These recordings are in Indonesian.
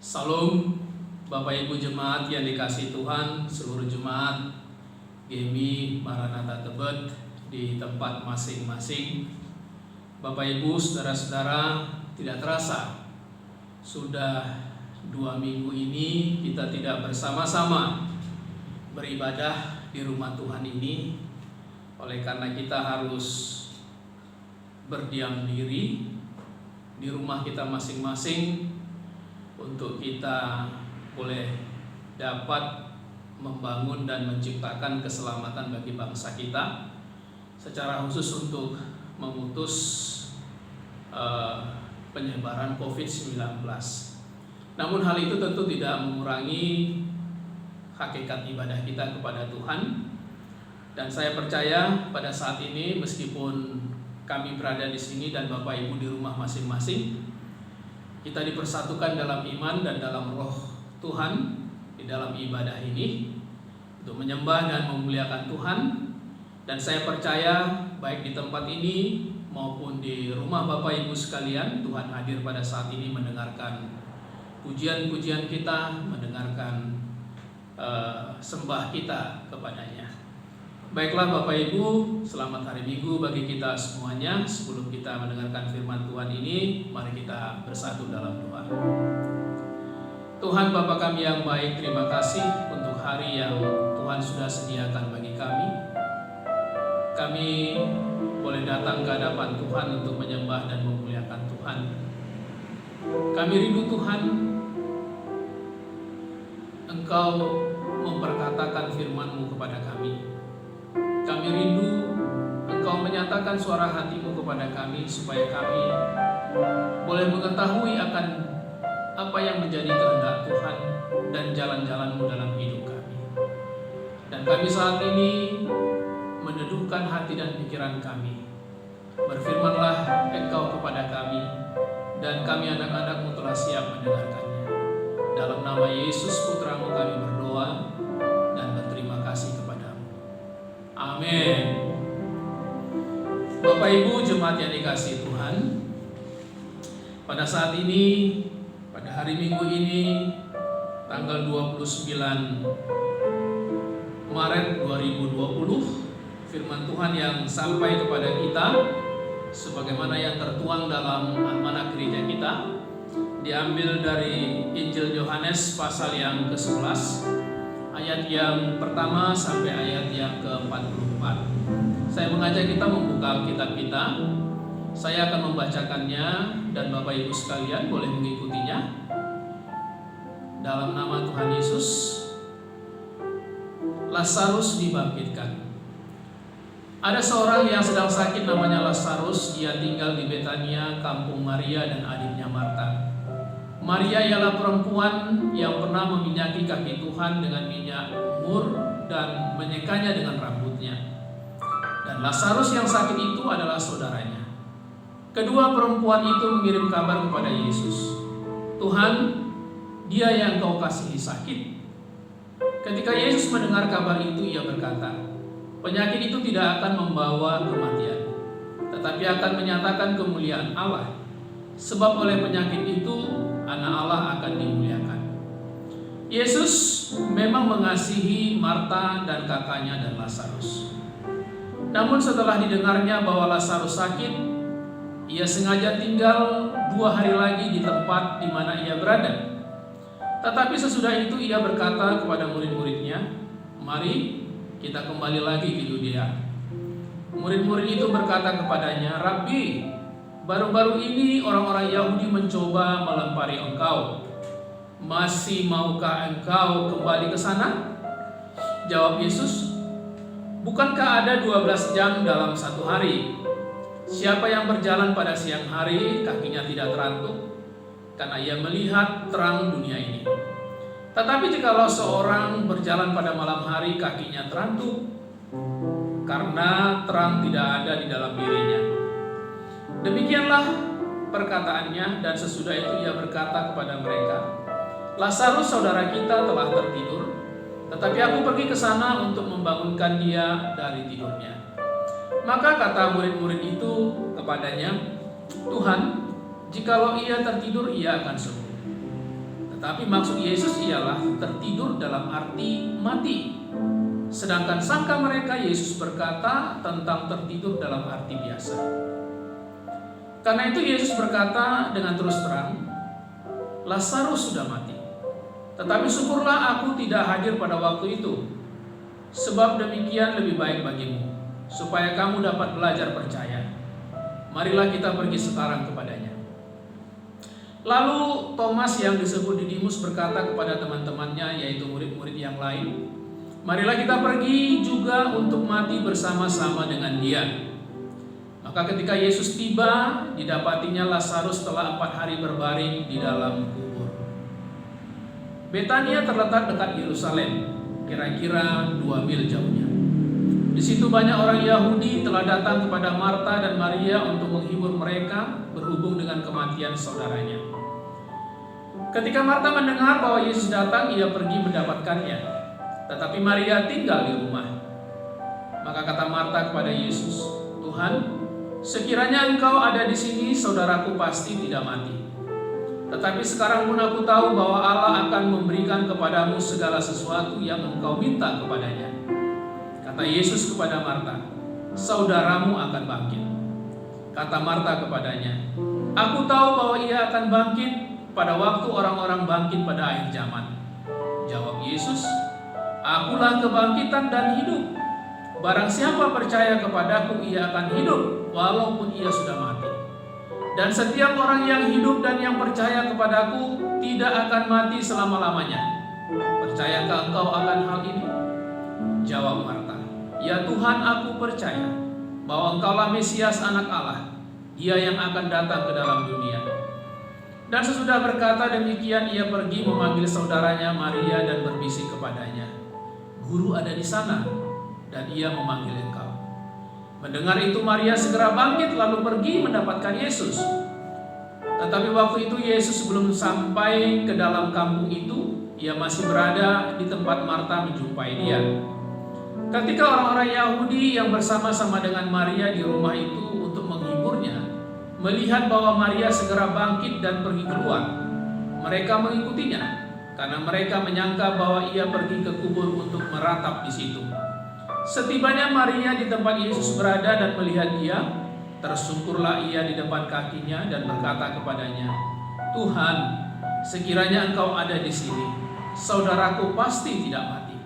Salam Bapak Ibu Jemaat yang dikasihi Tuhan, seluruh jemaat GMI Maranatha Tebet di tempat masing-masing. Bapak Ibu, saudara-saudara, tidak terasa sudah 2 minggu ini kita tidak bersama-sama beribadah di rumah Tuhan ini. Oleh karena kita harus berdiam diri di rumah kita masing-masing untuk kita boleh dapat membangun dan menciptakan keselamatan bagi bangsa kita, secara khusus untuk memutus penyebaran COVID-19. Namun hal itu tentu tidak mengurangi hakikat ibadah kita kepada Tuhan. Dan saya percaya pada saat ini, meskipun kami berada di sini dan Bapak Ibu di rumah masing-masing, kita dipersatukan dalam iman dan dalam roh Tuhan di dalam ibadah ini untuk menyembah dan memuliakan Tuhan. Dan saya percaya baik di tempat ini maupun di rumah Bapak Ibu sekalian, Tuhan hadir pada saat ini mendengarkan pujian-pujian kita, mendengarkan sembah kita kepadanya. Baiklah Bapak Ibu, selamat hari Minggu bagi kita semuanya. Sebelum kita mendengarkan firman Tuhan ini, mari kita bersatu dalam doa. Tuhan Bapa kami yang baik, terima kasih untuk hari yang Tuhan sudah sediakan bagi kami. Kami boleh datang ke hadapan Tuhan untuk menyembah dan memuliakan Tuhan. Kami rindu Tuhan, Engkau memperkatakan firman-Mu kepada kami. Kami rindu Engkau menyatakan suara hati-Mu kepada kami, supaya kami boleh mengetahui akan apa yang menjadi kehendak Tuhan dan jalan-jalan-Mu dalam hidup kami. Dan kami saat ini meneduhkan hati dan pikiran kami. Berfirmanlah Engkau kepada kami, dan kami anak-anak-Mu telah siap mendengarkannya. Dalam nama Yesus Putra-Mu kami berdoa dan berterima kasih kepada-Mu. Amin. Bapak Ibu jemaat yang dikasihi Tuhan, pada saat ini, pada hari Minggu ini, tanggal 29 Maret 2020, firman Tuhan yang sampai kepada kita sebagaimana yang tertuang dalam almanak gereja kita diambil dari Injil Yohanes pasal yang ke-11, ayat yang pertama sampai ayat yang ke-44. Saya mengajak kita membuka Alkitab kita. Saya akan membacakannya dan Bapak Ibu sekalian boleh mengikutinya. Dalam nama Tuhan Yesus. Lazarus dibangkitkan. Ada seorang yang sedang sakit namanya Lazarus. Dia tinggal di Betania, kampung Maria dan adiknya Marta. Maria ialah perempuan yang pernah meminyaki kaki Tuhan dengan minyak mur dan menyekanya dengan rambutnya. Dan Lazarus yang sakit itu adalah saudaranya. Kedua perempuan itu mengirim kabar kepada Yesus, "Tuhan, dia yang Kau kasihi sakit." Ketika Yesus mendengar kabar itu, ia berkata, "Penyakit itu tidak akan membawa kematian, tetapi akan menyatakan kemuliaan Allah. Sebab oleh penyakit itu Anak Allah akan dimuliakan." Yesus memang mengasihi Marta dan kakaknya dan Lazarus. Namun setelah didengarnya bahwa Lazarus sakit, ia sengaja tinggal 2 hari lagi di tempat di mana ia berada. Tetapi sesudah itu ia berkata kepada murid-muridnya, "Mari kita kembali lagi ke Yudea." Murid-murid itu berkata kepadanya, "Rabbi, baru-baru ini orang-orang Yahudi mencoba melempari Engkau. Masih maukah Engkau kembali ke sana?" Jawab Yesus, "Bukankah ada 12 jam dalam satu hari? Siapa yang berjalan pada siang hari, kakinya tidak terantuk, karena ia melihat terang dunia ini. Tetapi jikalau seorang berjalan pada malam hari, kakinya terantuk, karena terang tidak ada di dalam dirinya." Demikianlah perkataannya, dan sesudah itu ia berkata kepada mereka, "Lazarus saudara kita telah tertidur, tetapi aku pergi ke sana untuk membangunkan dia dari tidurnya." Maka kata murid-murid itu kepadanya, "Tuhan, jikalau ia tertidur, ia akan sembuh." Tetapi maksud Yesus ialah tertidur dalam arti mati. Sedangkan sangka mereka Yesus berkata tentang tertidur dalam arti biasa. Karena itu Yesus berkata dengan terus terang, Lazarus sudah mati. Tetapi syukurlah aku tidak hadir pada waktu itu. Sebab demikian lebih baik bagimu, supaya kamu dapat belajar percaya. Marilah kita pergi sekarang kepadanya. Lalu Thomas yang disebut Didimus berkata kepada teman-temannya, yaitu murid-murid yang lain, marilah kita pergi juga untuk mati bersama-sama dengan dia. Maka ketika Yesus tiba, didapatinya Lazarus telah 4 hari berbaring di dalam kubur. Betania terletak dekat Yerusalem, kira-kira 2 mil jauhnya. Di situ banyak orang Yahudi telah datang kepada Marta dan Maria untuk menghibur mereka berhubung dengan kematian saudaranya. Ketika Marta mendengar bahwa Yesus datang, ia pergi mendapatkannya. Tetapi Maria tinggal di rumah. Maka kata Marta kepada Yesus, Tuhan, sekiranya Engkau ada di sini, saudaraku pasti tidak mati. Tetapi sekarang pun aku tahu bahwa Allah akan memberikan kepadamu segala sesuatu yang Engkau minta kepadanya. Kata Yesus kepada Marta, saudaramu akan bangkit. Kata Marta kepadanya, aku tahu bahwa ia akan bangkit pada waktu orang-orang bangkit pada akhir zaman. Jawab Yesus, akulah kebangkitan dan hidup. Barang siapa percaya kepadaku, ia akan hidup walaupun ia sudah mati. Dan setiap orang yang hidup dan yang percaya kepadaku tidak akan mati selama-lamanya. Percayakah engkau akan hal ini? Jawab Marta, ya Tuhan, aku percaya bahwa engkaulah Mesias anak Allah, Dia yang akan datang ke dalam dunia. Dan sesudah berkata demikian, ia pergi memanggil saudaranya Maria dan berbisik kepadanya, Guru ada di sana, dan ia memanggil engkau. Mendengar itu Maria segera bangkit lalu pergi mendapatkan Yesus. Tetapi waktu itu Yesus belum sampai ke dalam kampung itu, ia masih berada di tempat Marta menjumpai dia. Ketika orang-orang Yahudi yang bersama-sama dengan Maria di rumah itu untuk menghiburnya melihat bahwa Maria segera bangkit dan pergi keluar, mereka mengikutinya karena mereka menyangka bahwa ia pergi ke kubur untuk meratap di situ. Setibanya Maria di tempat Yesus berada dan melihat dia, tersungkurlah ia di depan kakinya dan berkata kepadanya, Tuhan, sekiranya Engkau ada di sini, saudaraku pasti tidak mati.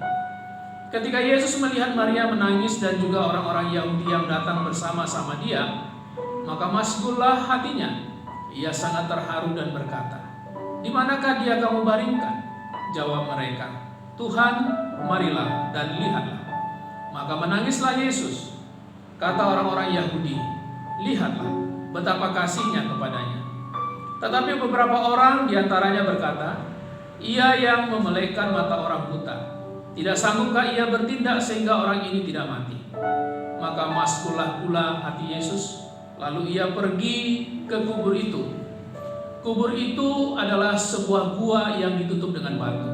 Ketika Yesus melihat Maria menangis dan juga orang-orang Yahudi yang datang bersama-sama dia, maka masgullah hatinya. Ia sangat terharu dan berkata, di manakah dia kamu baringkan? Jawab mereka, Tuhan, marilah dan lihatlah. Maka menangislah Yesus. Kata orang-orang Yahudi, lihatlah betapa kasihnya kepadanya. Tetapi beberapa orang diantaranya berkata, ia yang memelekkan mata orang buta, tidak sanggupkah ia bertindak sehingga orang ini tidak mati? Maka masgullah pula hati Yesus. Lalu ia pergi ke kubur itu. Kubur itu adalah sebuah gua yang ditutup dengan batu.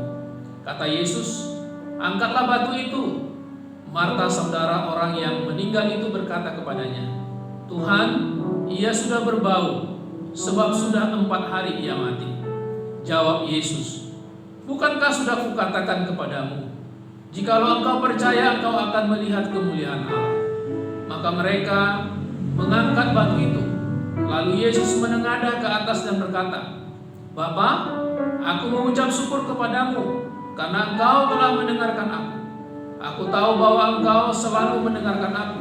Kata Yesus, angkatlah batu itu. Marta, saudara orang yang meninggal itu, berkata kepadanya, Tuhan, ia sudah berbau, sebab sudah 4 hari ia mati. Jawab Yesus, bukankah sudah kukatakan kepadamu, jikalau engkau percaya, engkau akan melihat kemuliaan Allah. Maka mereka mengangkat batu itu. Lalu Yesus menengadah ke atas dan berkata, Bapa, aku mengucap syukur kepadamu karena engkau telah mendengarkan aku. Aku tahu bahwa engkau selalu mendengarkan aku.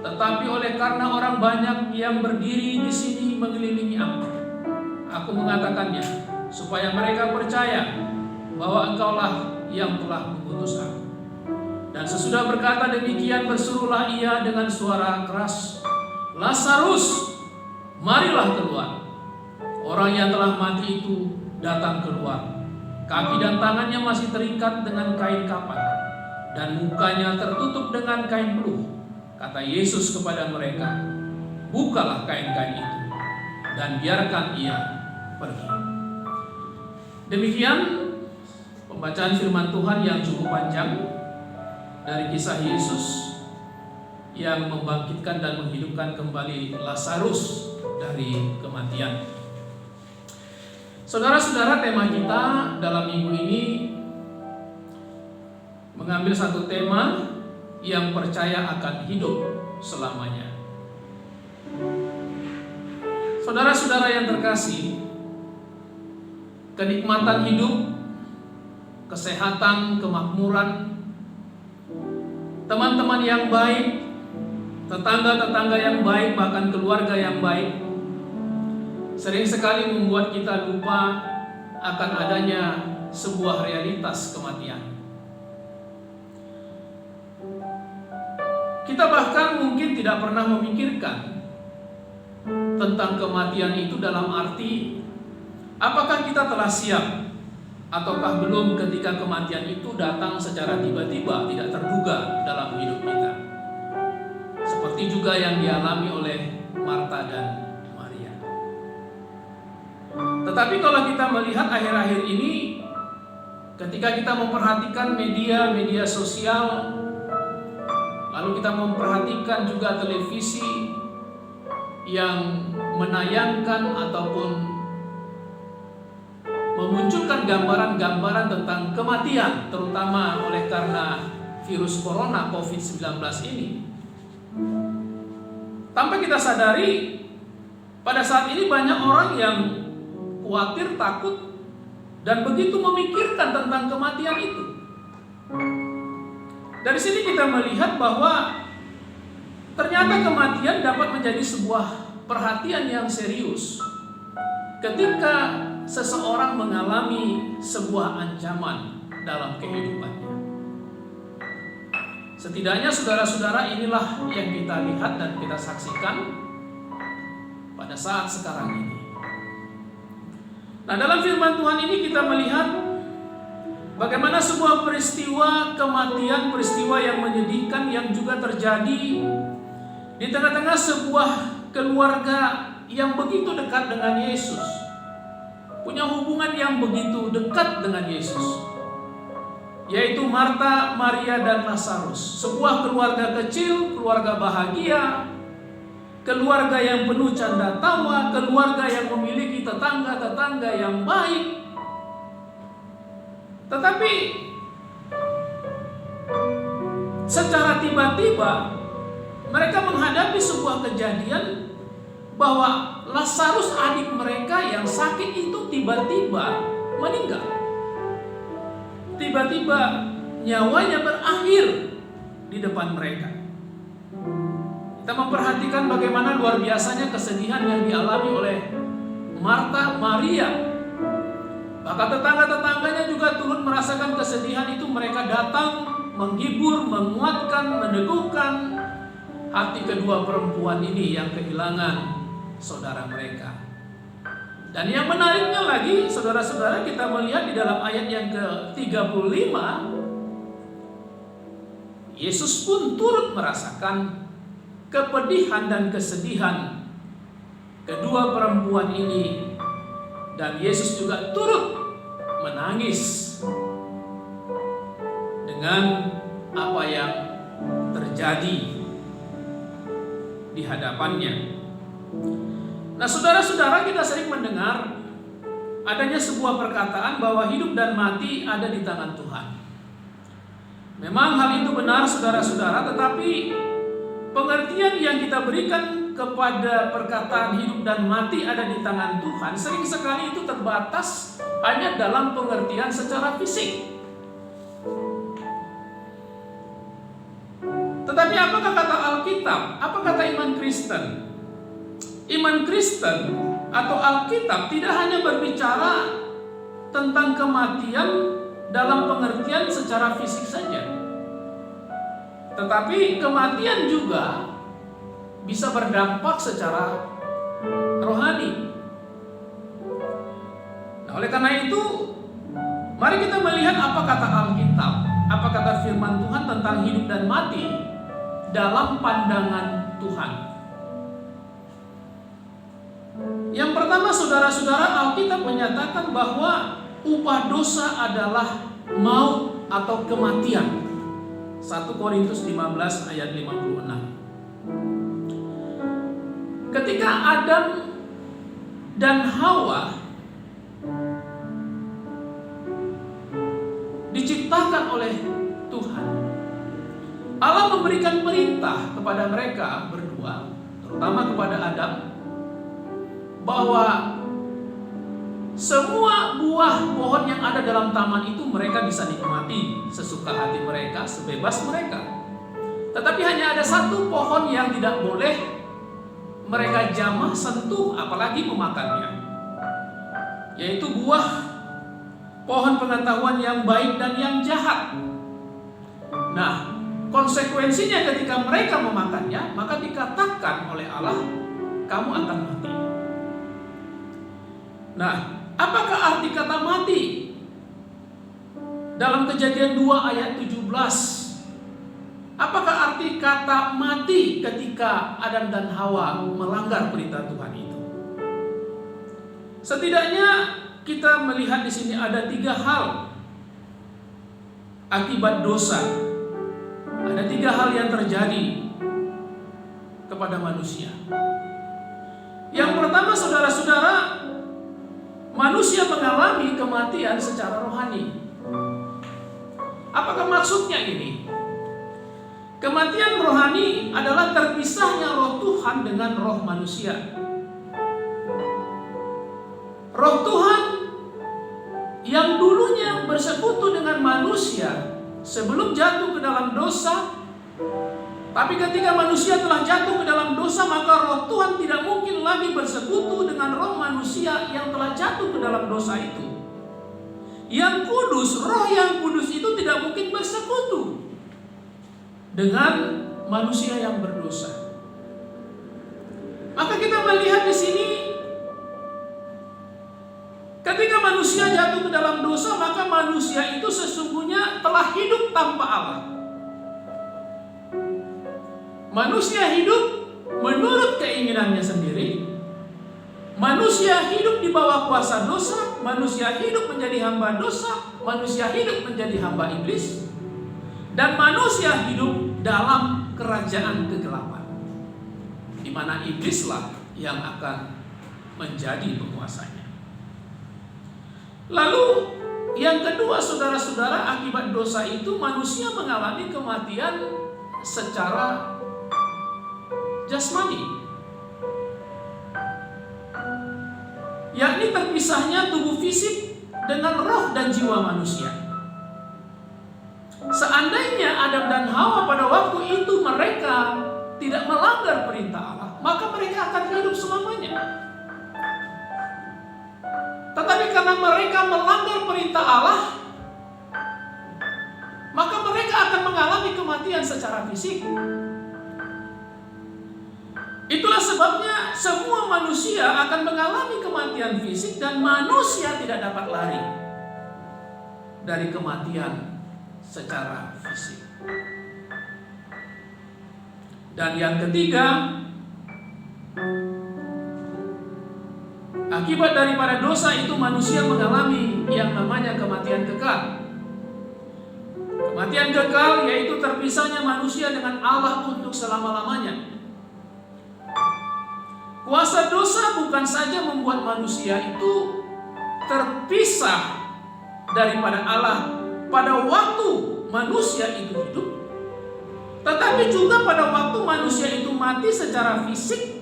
Tetapi oleh karena orang banyak yang berdiri di sini mengelilingi aku mengatakannya, supaya mereka percaya bahwa engkaulah yang telah mengutus aku. Dan sesudah berkata demikian, berserulah ia dengan suara keras, Lazarus, marilah keluar. Orang yang telah mati itu datang keluar. Kaki dan tangannya masih terikat dengan kain kapan, dan mukanya tertutup dengan kain peluh. Kata Yesus kepada mereka, bukalah kain-kain itu, dan biarkan ia pergi. Demikian pembacaan firman Tuhan yang cukup panjang dari kisah Yesus yang membangkitkan dan menghidupkan kembali Lazarus dari kematian. Saudara-saudara, tema kita dalam minggu ini mengambil satu tema yang percaya akan hidup selamanya. Saudara-saudara yang terkasih, kenikmatan hidup, kesehatan, kemakmuran, teman-teman yang baik, tetangga-tetangga yang baik, bahkan keluarga yang baik, sering sekali membuat kita lupa akan adanya sebuah realitas kematian. Kita bahkan mungkin tidak pernah memikirkan tentang kematian itu dalam arti apakah kita telah siap ataukah belum ketika kematian itu datang secara tiba-tiba, tidak terduga dalam hidup kita. Seperti juga yang dialami oleh Marta dan Maria. Tetapi kalau kita melihat akhir-akhir ini, ketika kita memperhatikan media sosial, lalu kita memperhatikan juga televisi yang menayangkan ataupun memunculkan gambaran-gambaran tentang kematian, terutama oleh karena virus corona COVID-19 ini. Tanpa kita sadari, pada saat ini banyak orang yang khawatir, takut, dan begitu memikirkan tentang kematian itu. Dari sini kita melihat bahwa ternyata kematian dapat menjadi sebuah perhatian yang serius ketika seseorang mengalami sebuah ancaman dalam kehidupannya. Setidaknya saudara-saudara, inilah yang kita lihat dan kita saksikan pada saat sekarang ini. Nah, dalam firman Tuhan ini kita melihat bagaimana sebuah peristiwa kematian, peristiwa yang menyedihkan yang juga terjadi di tengah-tengah sebuah keluarga yang begitu dekat dengan Yesus, punya hubungan yang begitu dekat dengan Yesus, yaitu Marta, Maria, dan Lazarus. Sebuah keluarga kecil, keluarga bahagia, keluarga yang penuh canda tawa, keluarga yang memiliki tetangga-tetangga yang baik. Tetapi secara tiba-tiba mereka menghadapi sebuah kejadian bahwa Lazarus, adik mereka yang sakit itu, tiba-tiba meninggal. Tiba-tiba nyawanya berakhir di depan mereka. Kita memperhatikan bagaimana luar biasanya kesedihan yang dialami oleh Marta, Maria. Bahkan tetangga-tetangganya juga turut merasakan kesedihan itu. Mereka datang menghibur, menguatkan, meneguhkan hati kedua perempuan ini yang kehilangan saudara mereka. Dan yang menariknya lagi, saudara-saudara, kita melihat di dalam ayat yang ke-35, Yesus pun turut merasakan kepedihan dan kesedihan kedua perempuan ini. Dan Yesus juga turut menangis dengan apa yang terjadi di hadapannya. Nah, saudara-saudara, kita sering mendengar adanya sebuah perkataan bahwa hidup dan mati ada di tangan Tuhan. Memang hal itu benar, saudara-saudara, tetapi pengertian yang kita berikan kepada perkataan hidup dan mati ada di tangan Tuhan sering sekali itu terbatas hanya dalam pengertian secara fisik. Tetapi apakah kata Alkitab? Apa kata iman Kristen? Iman Kristen atau Alkitab tidak hanya berbicara tentang kematian dalam pengertian secara fisik saja, tetapi kematian juga bisa berdampak secara rohani. Nah, oleh karena itu, mari kita melihat apa kata Alkitab, apa kata firman Tuhan tentang hidup dan mati dalam pandangan Tuhan. Yang pertama, saudara-saudara, Alkitab menyatakan bahwa upah dosa adalah maut atau kematian. 1 Korintus 15 ayat 56. Ketika Adam dan Hawa diciptakan oleh Tuhan, Allah memberikan perintah kepada mereka berdua, terutama kepada Adam, bahwa semua buah pohon yang ada dalam taman itu mereka bisa nikmati sesuka hati mereka, sebebas mereka. Tetapi hanya ada satu pohon yang tidak boleh mereka jamah, sentuh, apalagi memakannya, yaitu buah pohon pengetahuan yang baik dan yang jahat. Nah, konsekuensinya ketika mereka memakannya, maka dikatakan oleh Allah, kamu akan mati. Nah, apakah arti kata mati? Dalam Kejadian 2 ayat 17, apakah arti kata mati ketika Adam dan Hawa melanggar perintah Tuhan itu? Setidaknya kita melihat di sini ada 3 hal akibat dosa. Ada 3 hal yang terjadi kepada manusia. Yang pertama, saudara-saudara, manusia mengalami kematian secara rohani. Apakah maksudnya ini? Kematian rohani adalah terpisahnya roh Tuhan dengan roh manusia. Roh Tuhan yang dulunya bersekutu dengan manusia sebelum jatuh ke dalam dosa, tapi ketika manusia telah jatuh ke dalam dosa, maka roh Tuhan tidak mungkin lagi bersekutu dengan roh manusia yang telah jatuh ke dalam dosa itu. Yang kudus, roh yang kudus itu tidak mungkin bersekutu dengan manusia yang berdosa. Maka kita melihat di sini, ketika manusia jatuh ke dalam dosa, maka manusia itu sesungguhnya telah hidup tanpa Allah. Manusia hidup menurut keinginannya sendiri. Manusia hidup di bawah kuasa dosa. Manusia hidup menjadi hamba dosa. Manusia hidup menjadi hamba iblis. Dan manusia hidup dalam kerajaan kegelapan, di mana iblislah yang akan menjadi penguasanya. Lalu yang kedua, saudara-saudara, akibat dosa itu manusia mengalami kematian secara jasmani, yakni terpisahnya tubuh fisik dengan roh dan jiwa manusia. Seandainya Adam dan Hawa pada waktu itu mereka tidak melanggar perintah Allah, maka mereka akan hidup selamanya. Tetapi karena mereka melanggar perintah Allah, maka mereka akan mengalami kematian secara fisik. Itulah sebabnya semua manusia akan mengalami kematian fisik, dan manusia tidak dapat lari dari kematian secara fisik. Dan yang ketiga, akibat daripada dosa itu manusia mengalami yang namanya kematian kekal. Kematian kekal yaitu terpisahnya manusia dengan Allah untuk selama-lamanya. Kuasa dosa bukan saja membuat manusia itu terpisah daripada Allah pada waktu manusia itu hidup, tetapi juga pada waktu manusia itu mati secara fisik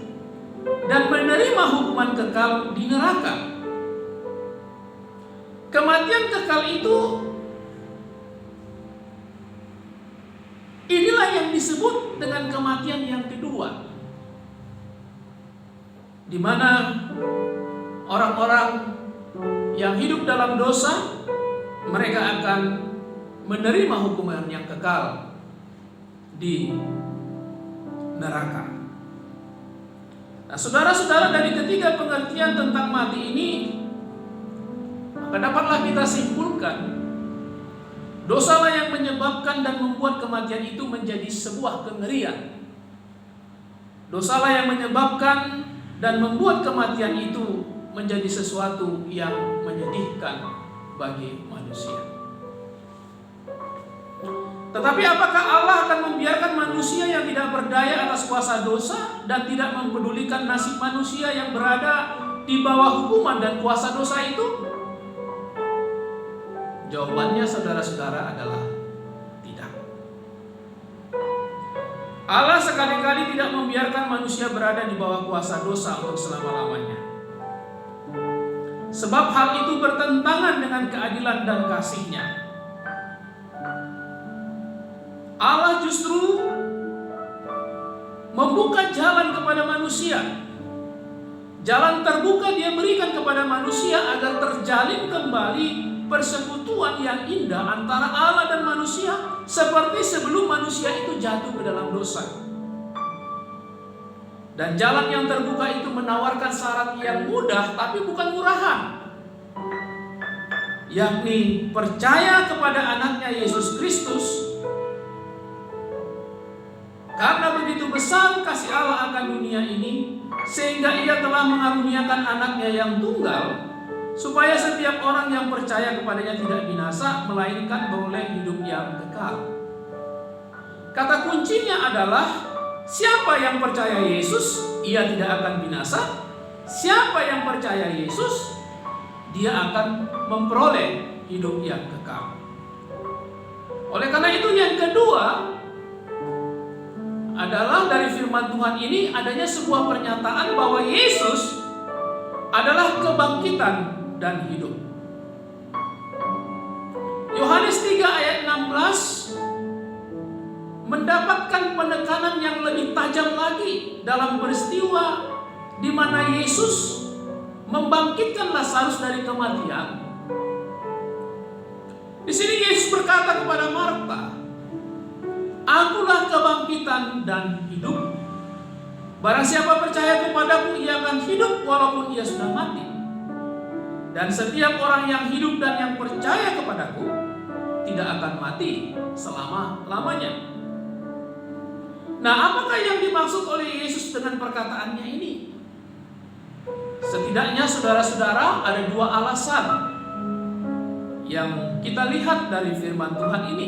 dan menerima hukuman kekal di neraka. Kematian kekal itu, inilah yang disebut dengan kematian yang kedua, di mana orang-orang yang hidup dalam dosa, mereka akan menerima hukuman yang kekal di neraka. Nah, saudara-saudara, dari ketiga pengertian tentang mati ini, maka dapatlah kita simpulkan, dosalah yang menyebabkan dan membuat kematian itu menjadi sebuah kengerian. Dosalah yang menyebabkan dan membuat kematian itu menjadi sesuatu yang menyedihkan bagi manusia. Tetapi apakah Allah akan membiarkan manusia yang tidak berdaya atas kuasa dosa dan tidak mempedulikan nasib manusia yang berada di bawah hukuman dan kuasa dosa itu? Jawabannya saudara-saudara adalah tidak. Allah sekali-kali tidak membiarkan manusia berada di bawah kuasa dosa untuk selama-lamanya. Sebab hal itu bertentangan dengan keadilan dan kasih-Nya. Allah justru membuka jalan kepada manusia. Jalan terbuka Dia berikan kepada manusia agar terjalin kembali persekutuan yang indah antara Allah dan manusia, seperti sebelum manusia itu jatuh ke dalam dosa. Dan jalan yang terbuka itu menawarkan syarat yang mudah tapi bukan murahan, yakni percaya kepada anaknya Yesus Kristus. Karena begitu besar kasih Allah akan dunia ini, sehingga Ia telah mengaruniakan anaknya yang tunggal, supaya setiap orang yang percaya kepadanya tidak binasa, melainkan beroleh hidup yang kekal. Kata kuncinya adalah, siapa yang percaya Yesus, ia tidak akan binasa. Siapa yang percaya Yesus, dia akan memperoleh hidup yang kekal. Oleh karena itu yang kedua adalah dari firman Tuhan ini adanya sebuah pernyataan bahwa Yesus adalah kebangkitan dan hidup. Yohanes 3 ayat 16 mendapatkan penekanan yang lebih tajam lagi dalam peristiwa di mana Yesus membangkitkan Lazarus dari kematian. Di sini Yesus berkata kepada Marta, "Akulah kebangkitan dan hidup. Barang siapa percaya kepadaku, ia akan hidup walaupun ia sudah mati. Dan setiap orang yang hidup dan yang percaya kepadaku tidak akan mati selama-lamanya." Nah, apakah yang dimaksud oleh Yesus dengan perkataannya ini? Setidaknya saudara-saudara ada dua alasan yang kita lihat dari firman Tuhan ini.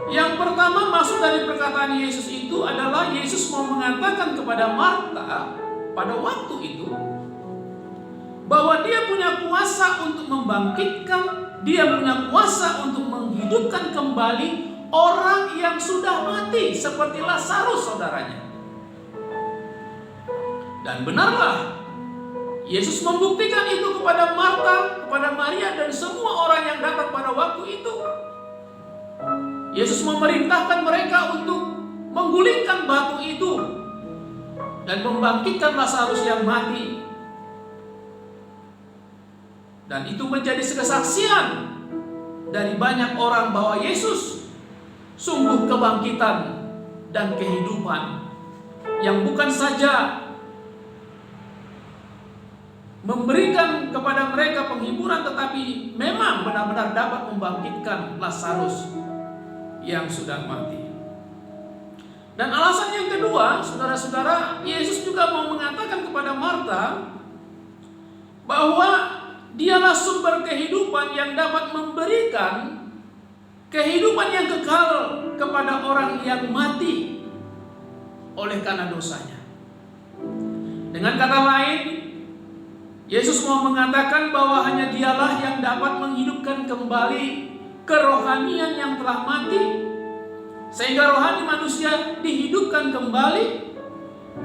Yang pertama, maksud dari perkataan Yesus itu adalah Yesus mau mengatakan kepada Marta pada waktu itu bahwa Dia punya kuasa untuk membangkitkan, Dia punya kuasa untuk menghidupkan kembali orang yang sudah mati seperti Lazarus saudaranya. Dan benarlah Yesus membuktikan itu kepada Marta, kepada Maria dan semua orang yang datang pada waktu itu. Yesus memerintahkan mereka untuk menggulingkan batu itu dan membangkitkan Lazarus yang mati. Dan itu menjadi kesaksian dari banyak orang bahwa Yesus sungguh kebangkitan dan kehidupan yang bukan saja memberikan kepada mereka penghiburan, tetapi memang benar-benar dapat membangkitkan Lazarus yang sudah mati. Dan alasan yang kedua, saudara-saudara, Yesus juga mau mengatakan kepada Marta bahwa Dialah sumber kehidupan yang dapat memberikan kehidupan yang kekal kepada orang yang mati oleh karena dosanya. Dengan kata lain, Yesus mau mengatakan bahwa hanya Dialah yang dapat menghidupkan kembali kerohanian yang telah mati, sehingga rohani manusia dihidupkan kembali,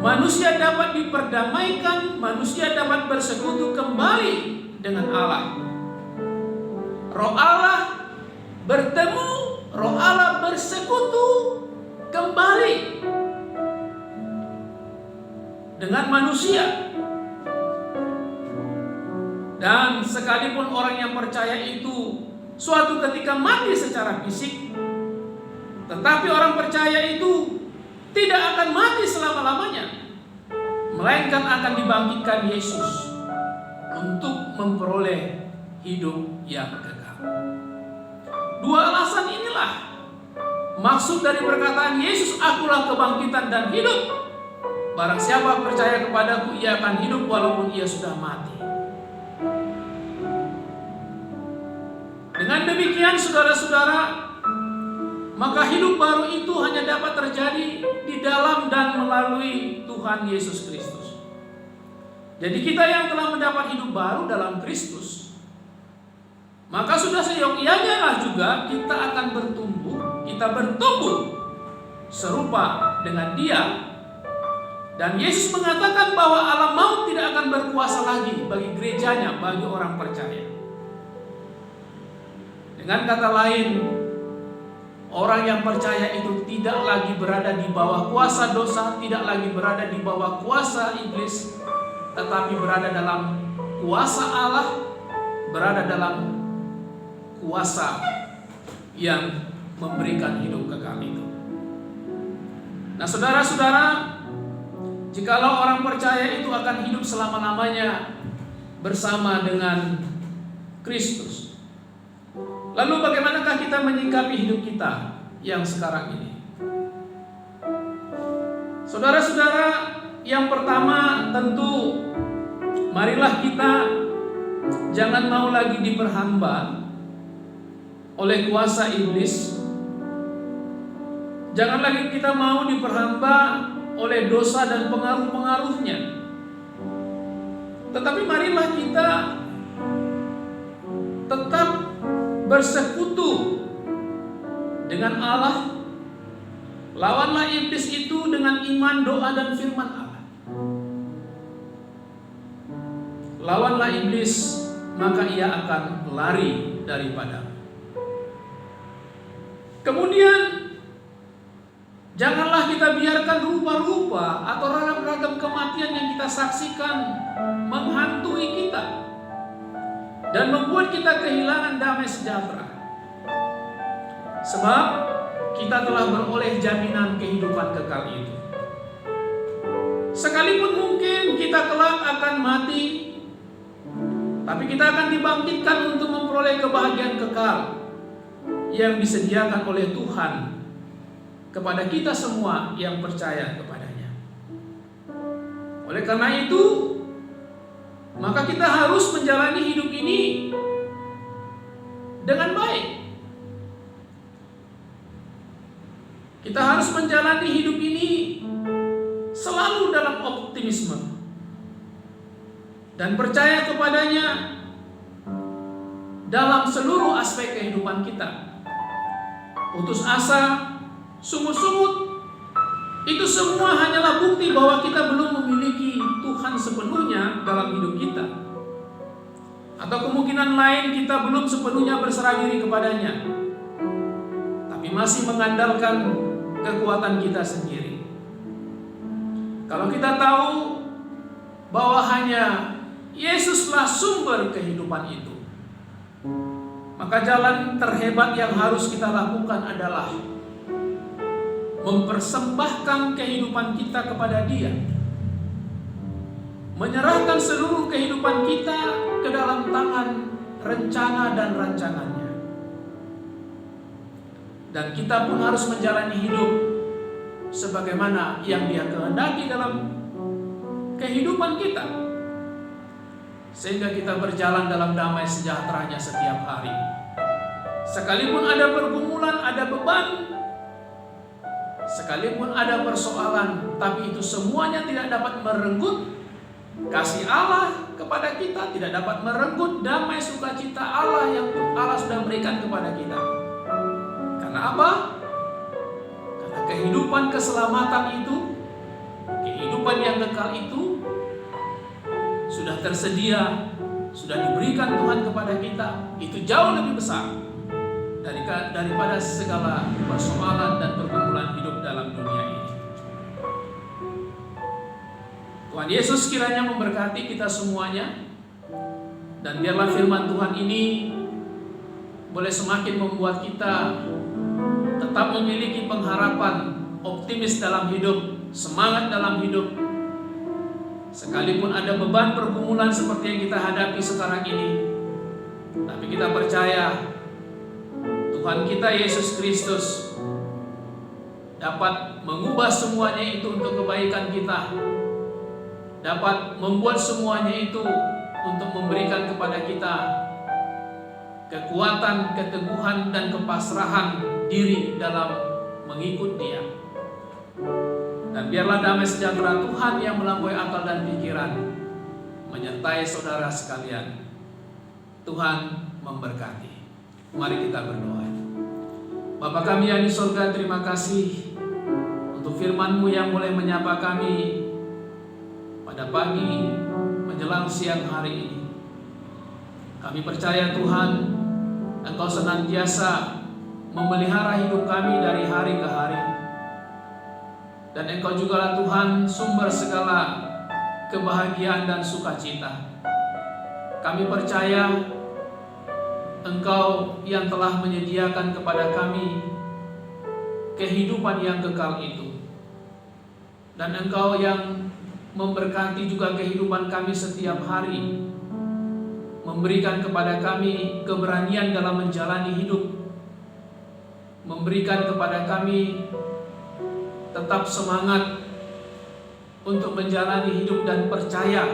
manusia dapat diperdamaikan, manusia dapat bersekutu kembali dengan Allah. Roh Allah bertemu, Roh Allah bersekutu kembali dengan manusia. Dan sekalipun orang yang percaya itu suatu ketika mati secara fisik, tetapi orang percaya itu tidak akan mati selama-lamanya, melainkan akan dibangkitkan Yesus untuk memperoleh hidup yang kekal. Dua alasan inilah maksud dari perkataan Yesus, "Akulah kebangkitan dan hidup. Barang siapa percaya kepadaku, ia akan hidup walaupun ia sudah mati." Dengan demikian saudara-saudara, maka hidup baru itu hanya dapat terjadi di dalam dan melalui Tuhan Yesus Kristus. Jadi kita yang telah mendapat hidup baru dalam Kristus, maka sudah seyogyanya lah juga kita akan bertumbuh serupa dengan Dia. Dan Yesus mengatakan bahwa alam maut tidak akan berkuasa lagi bagi gerejanya, bagi orang percaya. Dengan kata lain, orang yang percaya itu tidak lagi berada di bawah kuasa dosa, tidak lagi berada di bawah kuasa iblis, tetapi berada dalam kuasa Allah, berada dalam kuasa yang memberikan hidup kekal itu. Nah, saudara-saudara, jikalau orang percaya itu akan hidup selama-lamanya bersama dengan Kristus, lalu bagaimanakah kita menyikapi hidup kita yang sekarang ini? Saudara-saudara, yang pertama tentu marilah kita jangan mau lagi diperhamba oleh kuasa iblis. Jangan lagi kita mau diperhamba oleh dosa dan pengaruh-pengaruhnya. Tetapi marilah kita tetap bersekutu dengan Allah. Lawanlah iblis itu dengan iman, doa, dan firman Allah. Lawanlah iblis, maka ia akan lari daripadamu. Kemudian janganlah kita biarkan rupa-rupa atau ragam-ragam kematian yang kita saksikan menghantui kita dan membuat kita kehilangan damai sejahtera. Sebab kita telah beroleh jaminan kehidupan kekal itu. Sekalipun mungkin kita kelak akan mati, tapi kita akan dibangkitkan untuk memperoleh kebahagiaan kekal yang disediakan oleh Tuhan kepada kita semua yang percaya kepadanya. Oleh karena itu, maka kita harus menjalani hidup ini dengan baik. Kita harus menjalani hidup ini selalu dalam optimisme dan percaya kepadanya dalam seluruh aspek kehidupan kita. Putus asa, sungut-sungut, itu semua hanyalah bukti bahwa kita belum memiliki Tuhan sepenuhnya dalam hidup kita. Atau kemungkinan lain kita belum sepenuhnya berserah diri kepadanya, tapi masih mengandalkan kekuatan kita sendiri. Kalau kita tahu bahwa hanya Yesuslah sumber kehidupan itu, maka jalan terhebat yang harus kita lakukan adalah mempersembahkan kehidupan kita kepada Dia, menyerahkan seluruh kehidupan kita ke dalam tangan rencana dan rancangannya. Dan kita pun harus menjalani hidup sebagaimana yang Dia kehendaki dalam kehidupan kita, sehingga kita berjalan dalam damai sejahteranya setiap hari. Sekalipun ada pergumulan, ada beban, sekalipun ada persoalan, tapi itu semuanya tidak dapat merenggut kasih Allah kepada kita, tidak dapat merenggut damai sukacita Allah yang Allah sudah berikan kepada kita. Karena apa? Karena kehidupan keselamatan itu, kehidupan yang kekal itu sudah tersedia, sudah diberikan Tuhan kepada kita. Itu jauh lebih besar daripada segala persoalan dan pergumulan hidup dalam dunia ini. Tuhan Yesus kiranya memberkati kita semuanya, dan biarlah firman Tuhan ini boleh semakin membuat kita tetap memiliki pengharapan, optimis dalam hidup, semangat dalam hidup. Sekalipun ada beban pergumulan seperti yang kita hadapi sekarang ini, tapi kita percaya Tuhan kita Yesus Kristus dapat mengubah semuanya itu untuk kebaikan kita, dapat membuat semuanya itu untuk memberikan kepada kita kekuatan, keteguhan, dan kepasrahan diri dalam mengikut Dia. Dan biarlah damai sejahtera Tuhan yang melampaui akal dan pikiran menyertai saudara sekalian. Tuhan memberkati. Mari kita berdoa. Bapa kami yang di surga, terima kasih untuk firman-Mu yang boleh menyapa kami pada pagi menjelang siang hari ini. Kami percaya Tuhan, Engkau senantiasa memelihara hidup kami dari hari ke hari. Dan Engkau jugalah Tuhan sumber segala kebahagiaan dan sukacita. Kami percaya Engkau yang telah menyediakan kepada kami kehidupan yang kekal itu. Dan Engkau yang memberkati juga kehidupan kami setiap hari, memberikan kepada kami keberanian dalam menjalani hidup, memberikan kepada kami tetap semangat untuk menjalani hidup dan percaya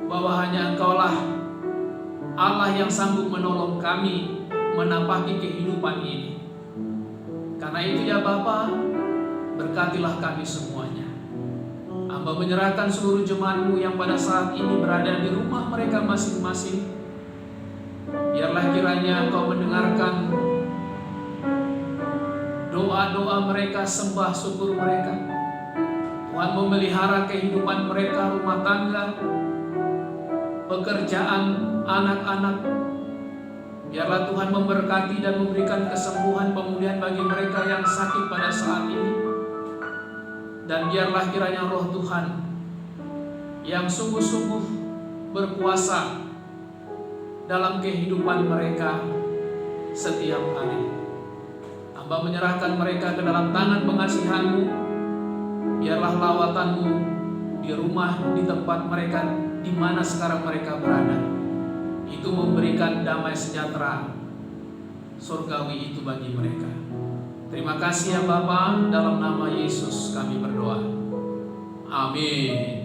bahwa hanya Engkaulah Allah yang sanggup menolong kami menapaki kehidupan ini. Karena itu ya Bapa, berkatilah kami semuanya. Hamba menyerahkan seluruh jemaat-Mu yang pada saat ini berada di rumah mereka masing-masing. Biarlah kiranya Engkau mendengarkan doa-doa mereka, sembah syukur mereka. Tuhan memelihara kehidupan mereka, rumah tangga, pekerjaan, anak-anak. Biarlah Tuhan memberkati dan memberikan kesembuhan, pemulihan bagi mereka yang sakit pada saat ini. Dan biarlah kiranya Roh Tuhan yang sungguh-sungguh berkuasa dalam kehidupan mereka setiap hari. Hamba menyerahkan mereka ke dalam tangan pengasihan-Mu. Biarlah lawatan-Mu di rumah, di tempat mereka, di mana sekarang mereka berada, itu memberikan damai sejahtera surgawi itu bagi mereka. Terima kasih ya Bapa, dalam nama Yesus kami berdoa. Amin.